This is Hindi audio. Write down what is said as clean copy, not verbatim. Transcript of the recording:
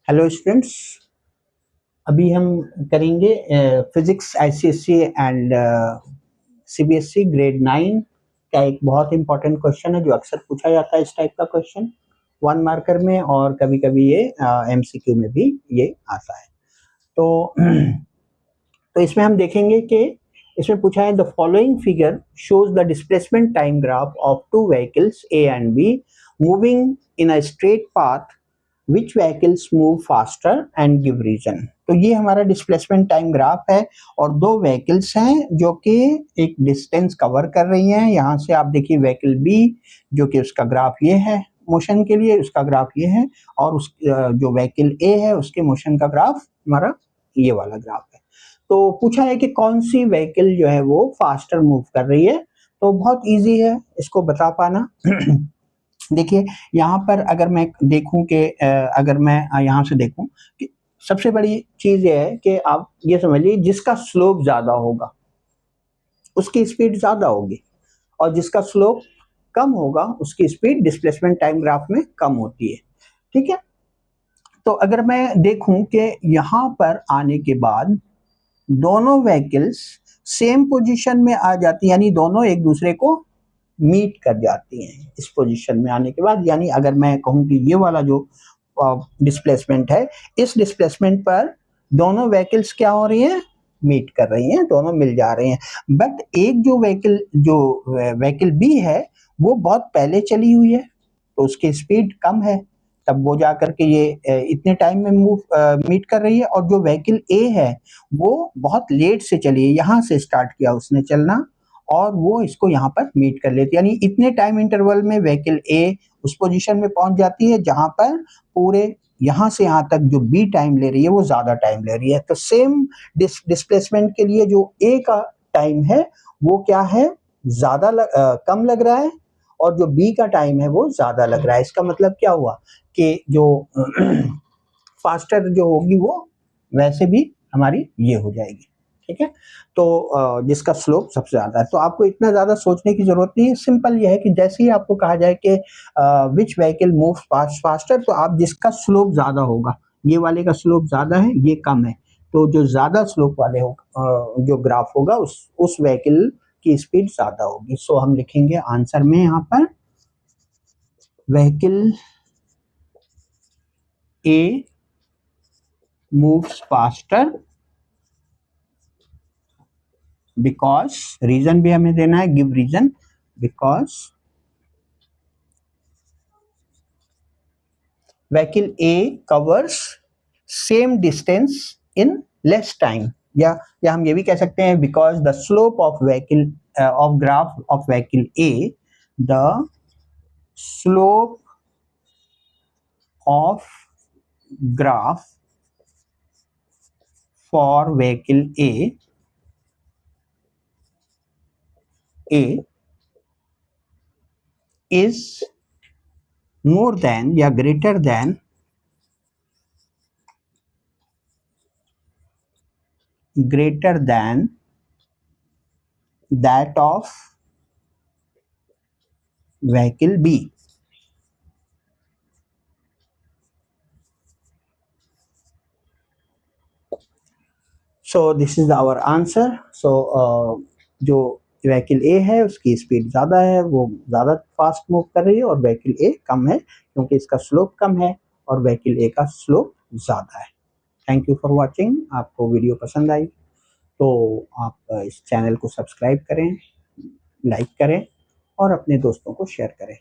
हेलो स्टूडेंट्स, अभी हम करेंगे physics ICSE and CBSE grade 9 का एक बहुत इंपॉर्टेंट क्वेश्चन है जो अक्सर पूछा जाता है। इस टाइप का क्वेश्चन 1 मार्कर में और कभी कभी ये एमसीक्यू में भी ये आता है। तो तो इसमें हम देखेंगे कि इसमें पूछा है the following figure shows the displacement time graph of two vehicles A and B moving in a straight path which vehicles move faster and give reason. तो ये हमारा डिस्प्लेसमेंट टाइम ग्राफ है और दो व्हीकल्स हैं जो कि एक डिस्टेंस कवर कर रही हैं। यहाँ से आप देखिए व्हीकल बी जो कि उसका ग्राफ ये है मोशन के लिए, उसका ग्राफ ये है, और उस जो व्हीकल ए है उसके मोशन का ग्राफ हमारा ये वाला ग्राफ है। तो पूछा है कि कौन सी व्हीकल जो है वो फास्टर मूव कर रही है। तो बहुत इजी है इसको बता पाना। देखिए यहाँ पर अगर मैं देखूं कि अगर मैं यहाँ से देखूं कि सबसे बड़ी चीज ये है कि आप ये समझ लीजिए जिसका स्लोप ज्यादा होगा उसकी स्पीड ज्यादा होगी और जिसका स्लोप कम होगा उसकी स्पीड डिस्प्लेसमेंट टाइम ग्राफ में कम होती है। ठीक है, तो अगर मैं देखूं कि यहाँ पर आने के बाद दोनों व्हीकल्स सेम पोजीशन में आ जाती, यानी दोनों एक दूसरे को मीट कर जाती हैं इस पोजीशन में आने के बाद। यानी अगर मैं कहूं कि ये वाला जो डिस्प्लेसमेंट है, इस डिस्प्लेसमेंट पर दोनों व्हीकल्स क्या हो रही हैं, मीट कर रही हैं, दोनों मिल जा रहे हैं। बट एक जो व्हीकल बी है वो बहुत पहले चली हुई है तो उसकी स्पीड कम है, तब वो जा करके ये इतने टाइम में मीट कर रही है। और जो व्हीकल ए है वो बहुत लेट से चली है, यहाँ से स्टार्ट किया उसने चलना और वो इसको यहाँ पर मीट कर लेती है। यानी इतने टाइम इंटरवल में व्हीकल ए उस पोजीशन में पहुंच जाती है जहां पर पूरे यहाँ से यहाँ तक जो बी टाइम ले रही है वो ज्यादा टाइम ले रही है। तो सेम डिस्प्लेसमेंट के लिए जो ए का टाइम है वो क्या है, कम लग रहा है, और जो बी का टाइम है वो ज्यादा लग रहा है। इसका मतलब क्या हुआ कि जो फास्टर जो होगी वो वैसे भी हमारी ये हो जाएगी। ठीक है, तो जिसका स्लोप सबसे ज्यादा है। तो आपको इतना ज्यादा सोचने की जरूरत नहीं है, सिंपल ये है कि जैसे ही आपको कहा जाए कि विच व्हीकल मूव फास्टर, तो आप जिसका स्लोप ज्यादा होगा, ये वाले का स्लोप ज्यादा है ये कम है, तो जो ज्यादा स्लोप वाले जो ग्राफ होगा उस व्हीकल की स्पीड ज्यादा होगी। सो हम लिखेंगे आंसर में यहाँ पर vehicle A moves faster because, reason भी हमें देना है, give reason, because vehicle A covers same distance in less time, या हम ये भी कह सकते हैं because the slope of vehicle of graph of vehicle A, the slope of graph for vehicle A is more than या greater than that of vehicle B. So this is our answer. So जो व्हीकल ए है उसकी स्पीड ज़्यादा है, वो ज़्यादा फास्ट मूव कर रही है, और व्हीकल ए कम है क्योंकि इसका स्लोप कम है और व्हीकल ए का स्लोप ज़्यादा है। Thank you for watching. आपको वीडियो पसंद आई तो आप इस चैनल को सब्सक्राइब करें, लाइक करें और अपने दोस्तों को शेयर करें।